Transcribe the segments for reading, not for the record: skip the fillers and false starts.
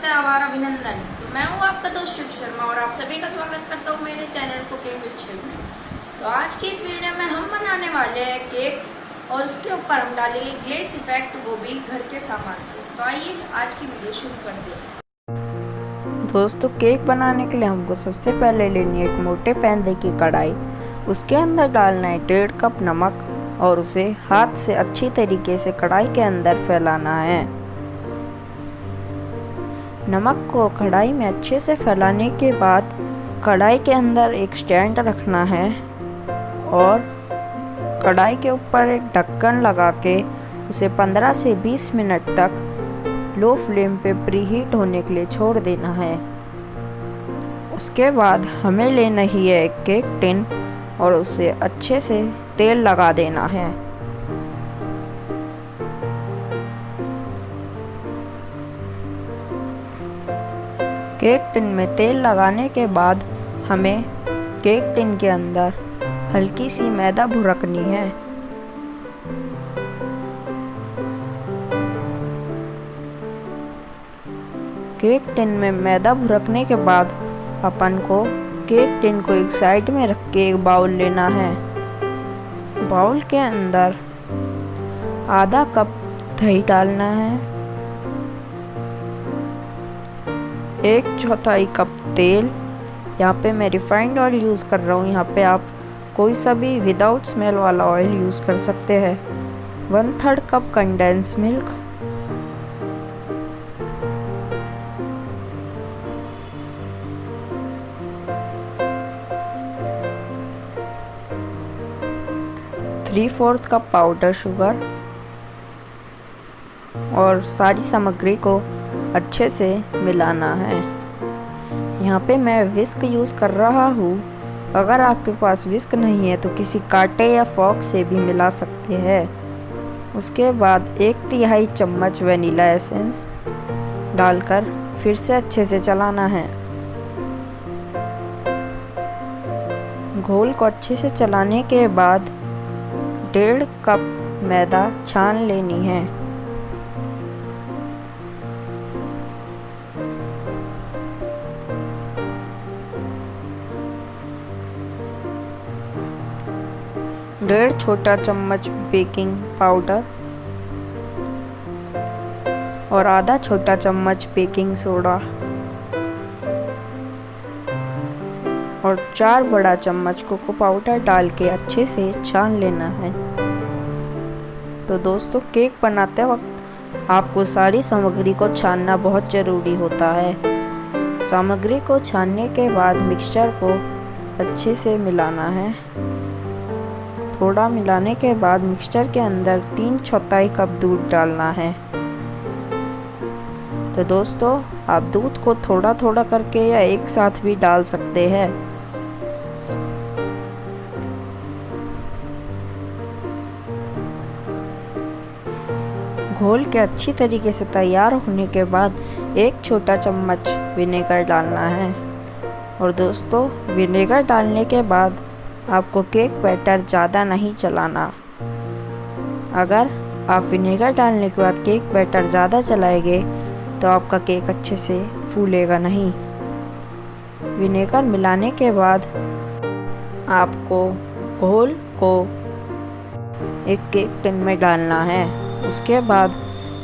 नमस्ते आभार अभिनंदन। तो मैं हूँ आपका दोस्त शिव शर्मा और आप सभी का स्वागत करता हूँ मेरे चैनल को केक विद शिव में। तो आज की इस वीडियो में हम बनाने वाले हैं केक और उसके ऊपर हम डालेंगे ग्लेस इफेक्ट, वो भी घर के सामान से। तो आइए आज की वीडियो शुरू करते हैं। दोस्तों, केक बनाने के लिए हमको सबसे पहले लेनी है एक मोटे पैंदे की कढ़ाई। उसके अंदर डालना है 1.5 कप नमक और उसे हाथ से अच्छी तरीके से कढ़ाई के अंदर फैलाना है। नमक को कढ़ाई में अच्छे से फैलाने के बाद कढ़ाई के अंदर एक स्टैंड रखना है और कढ़ाई के ऊपर एक ढक्कन लगा के उसे 15 से 20 मिनट तक लो फ्लेम पे प्रीहीट होने के लिए छोड़ देना है। उसके बाद हमें लेना ही है एक केक टिन और उसे अच्छे से तेल लगा देना है। केक टिन में तेल लगाने के बाद हमें केक टिन के अंदर हल्की सी मैदा भुरकनी है। केक टिन में मैदा भुरकने के बाद अपन को केक टिन को एक साइड में रख के एक बाउल लेना है। बाउल के अंदर आधा कप दही डालना है, 1/4 कप तेल, यहाँ पे मैं रिफाइंड ऑयल यूज़ कर रहा हूँ। यहाँ पे आप कोई सा भी विदाउट स्मेल वाला ऑयल यूज़ कर सकते हैं। 1/3 cup condense milk, ¾ cup powder sugar और सारी सामग्री को अच्छे से मिलाना है। यहाँ पे मैं विस्क यूज़ कर रहा हूँ। अगर आपके पास विस्क नहीं है तो किसी कांटे या फॉर्क से भी मिला सकते हैं। उसके बाद 1/3 चम्मच वनीला एसेंस डालकर फिर से अच्छे से चलाना है। घोल को अच्छे से चलाने के बाद 1.5 कप मैदा छान लेनी है। डेढ़ छोटा चम्मच बेकिंग पाउडर और आधा छोटा चम्मच बेकिंग सोडा और 4 बड़ा चम्मच कोको पाउडर डाल के अच्छे से छान लेना है। तो दोस्तों, केक बनाते वक्त आपको सारी सामग्री को छानना बहुत ज़रूरी होता है। सामग्री को छानने के बाद मिक्सचर को अच्छे से मिलाना है। थोड़ा मिलाने के बाद मिक्सचर के अंदर 3/4 कप दूध डालना है। तो दोस्तों, आप दूध को थोड़ा थोड़ा करके या एक साथ भी डाल सकते हैं। घोल के अच्छी तरीके से तैयार होने के बाद 1 छोटा चम्मच विनेगर डालना है। और दोस्तों, विनेगर डालने के बाद आपको केक बैटर ज़्यादा नहीं चलाना। अगर आप विनेगर डालने के बाद केक बैटर ज़्यादा चलाएंगे तो आपका केक अच्छे से फूलेगा नहीं। विनेगर मिलाने के बाद आपको घोल को एक केक टिन में डालना है। उसके बाद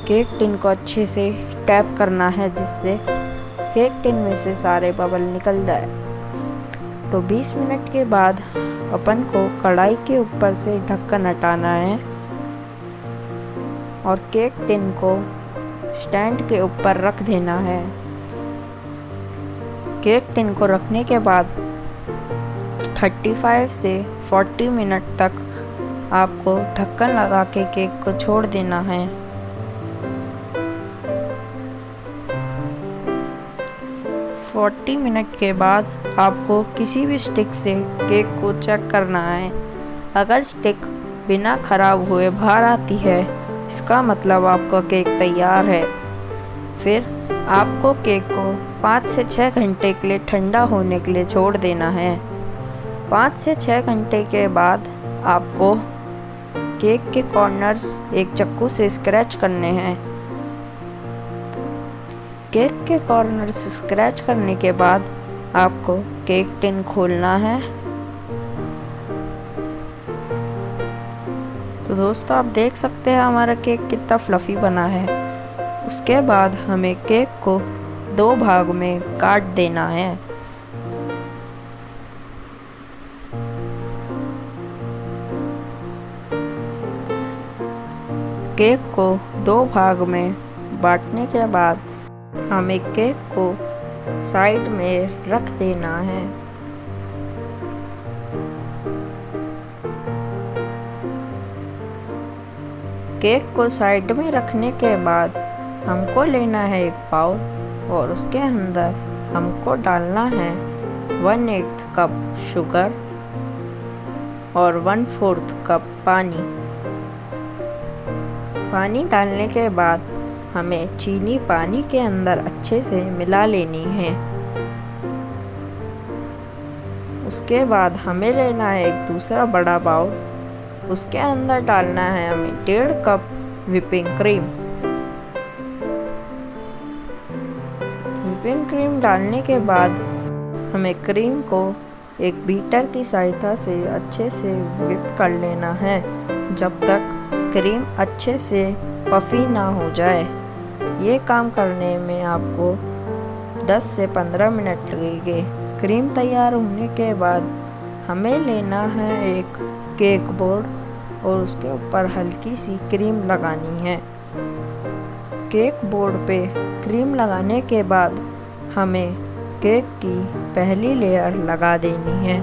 केक टिन को अच्छे से टैप करना है जिससे केक टिन में से सारे बबल निकल जाए। तो 20 मिनट के बाद अपन को कढ़ाई के ऊपर से ढक्कन हटाना है और केक टिन को स्टैंड के ऊपर रख देना है। केक टिन को रखने के बाद 35 से 40 मिनट तक आपको ढक्कन लगा के केक को छोड़ देना है। 40 मिनट के बाद आपको किसी भी स्टिक से केक को चेक करना है। अगर स्टिक बिना खराब हुए बाहर आती है, इसका मतलब आपका केक तैयार है। फिर आपको केक को 5 से 6 घंटे के लिए ठंडा होने के लिए छोड़ देना है। 5 से 6 घंटे के बाद आपको केक के कॉर्नर्स एक चाकू से स्क्रैच करने हैं। केक के कॉर्नर से स्क्रैच करने के बाद आपको केक टिन खोलना है। तो दोस्तों आप देख सकते हैं हमारा केक कितना फ्लफी बना है। उसके बाद हमें केक को 2 भाग में काट देना है। केक को 2 भाग में बांटने के बाद हमें केक को साइड में रख देना है। केक को साइड में रखने के बाद हमको लेना है एक बाउल और उसके अंदर हमको डालना है 1/8 कप शुगर और 1/4 कप पानी। पानी डालने के बाद हमें चीनी पानी के अंदर अच्छे से मिला लेनी है। उसके बाद हमें लेना है एक दूसरा बड़ा बाउल, उसके अंदर डालना है हमें 1.5 cup whipping cream. Whipping cream डालने के बाद हमें क्रीम को एक बीटर की सहायता से अच्छे से व्हिप कर लेना है जब तक क्रीम अच्छे से पफी ना हो जाए। ये काम करने में आपको 10 से 15 मिनट लगेंगे। क्रीम तैयार होने के बाद हमें लेना है एक केक बोर्ड और उसके ऊपर हल्की सी क्रीम लगानी है। केक बोर्ड पे क्रीम लगाने के बाद हमें केक की पहली लेयर लगा देनी है।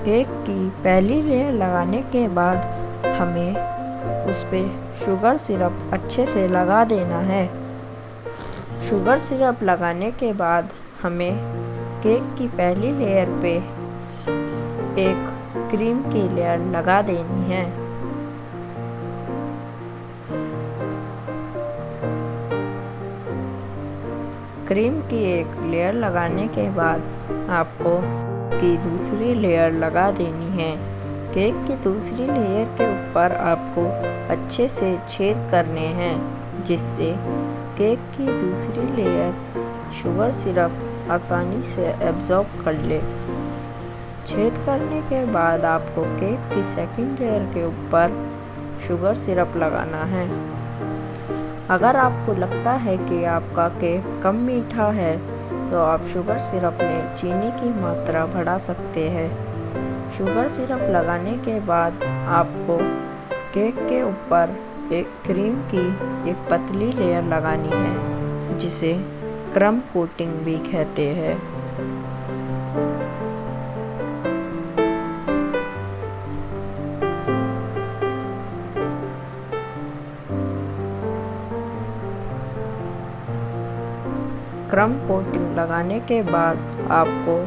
केक की पहली लेयर लगाने के बाद हमें उस पे शुगर सिरप अच्छे से लगा देना है। शुगर सिरप लगाने के बाद हमें केक की पहली लेयर पे एक क्रीम की लेयर लगा देनी है। क्रीम की एक लेयर लगाने के बाद आपको की दूसरी लेयर लगा देनी है। केक की दूसरी लेयर के ऊपर आपको अच्छे से छेद करने हैं जिससे केक की दूसरी लेयर शुगर सिरप आसानी से एब्जॉर्ब कर ले। छेद करने के बाद आपको केक की सेकंड लेयर के ऊपर शुगर सिरप लगाना है। अगर आपको लगता है कि आपका केक कम मीठा है तो आप शुगर सिरप में चीनी की मात्रा बढ़ा सकते हैं। शुगर सिरप लगाने के बाद आपको केक के ऊपर एक क्रीम की एक पतली लेयर लगानी है जिसे क्रम कोटिंग भी कहते हैं। क्रम कोटिंग लगाने के बाद आपको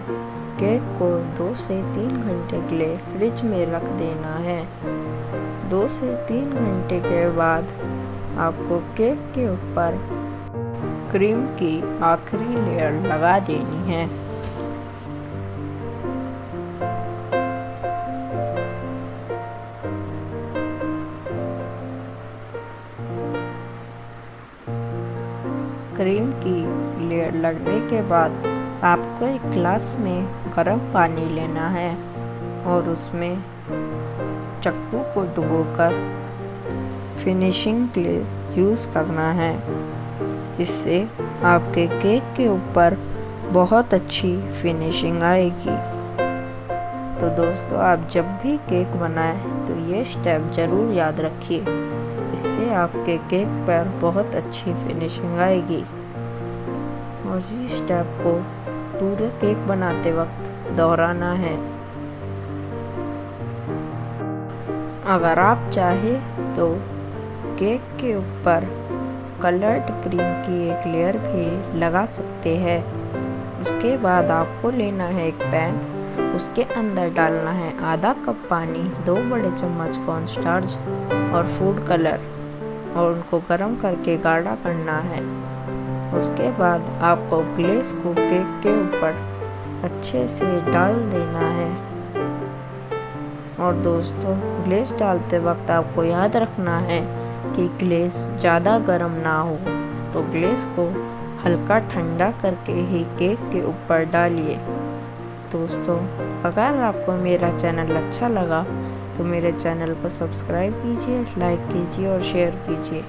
केक को 2 से 3 घंटे के लिए फ्रिज में रख देना है। 2 से 3 घंटे के बाद आपको केक के ऊपर क्रीम की आखिरी लेयर लगा देनी है। क्रीम की लेयर लगने के बाद आपको एक ग्लास में गर्म पानी लेना है और उसमें चक्कू को डुबोकर फिनिशिंग के लिए यूज़ करना है। इससे आपके केक के ऊपर बहुत अच्छी फिनिशिंग आएगी। तो दोस्तों आप जब भी केक बनाएं तो ये स्टेप ज़रूर याद रखिए, इससे आपके केक पर बहुत अच्छी फिनिशिंग आएगी। और इस स्टेप को पूरे केक बनाते वक्त दोहराना है। अगर आप चाहें तो केक के ऊपर कलर्ड क्रीम की एक लेयर भी लगा सकते हैं। उसके बाद आपको लेना है एक पैन, उसके अंदर डालना है आधा कप पानी, 2 बड़े चम्मच कॉर्नस्टार्च और फूड कलर और उनको गर्म करके गाढ़ा करना है। उसके बाद आपको ग्लेस को केक के ऊपर अच्छे से डाल देना है। और दोस्तों ग्लेस डालते वक्त आपको याद रखना है कि ग्लेस ज़्यादा गर्म ना हो, तो ग्लेस को हल्का ठंडा करके ही केक के ऊपर डालिए। दोस्तों, अगर आपको मेरा चैनल अच्छा लगा तो मेरे चैनल को सब्सक्राइब कीजिए, लाइक कीजिए और शेयर कीजिए।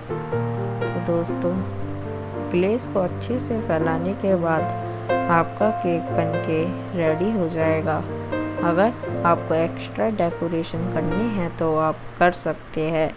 तो दोस्तों, ग्लेस को अच्छे से फैलाने के बाद आपका केक बनके रेडी हो जाएगा। अगर आपको एक्स्ट्रा डेकोरेशन करनी है तो आप कर सकते हैं।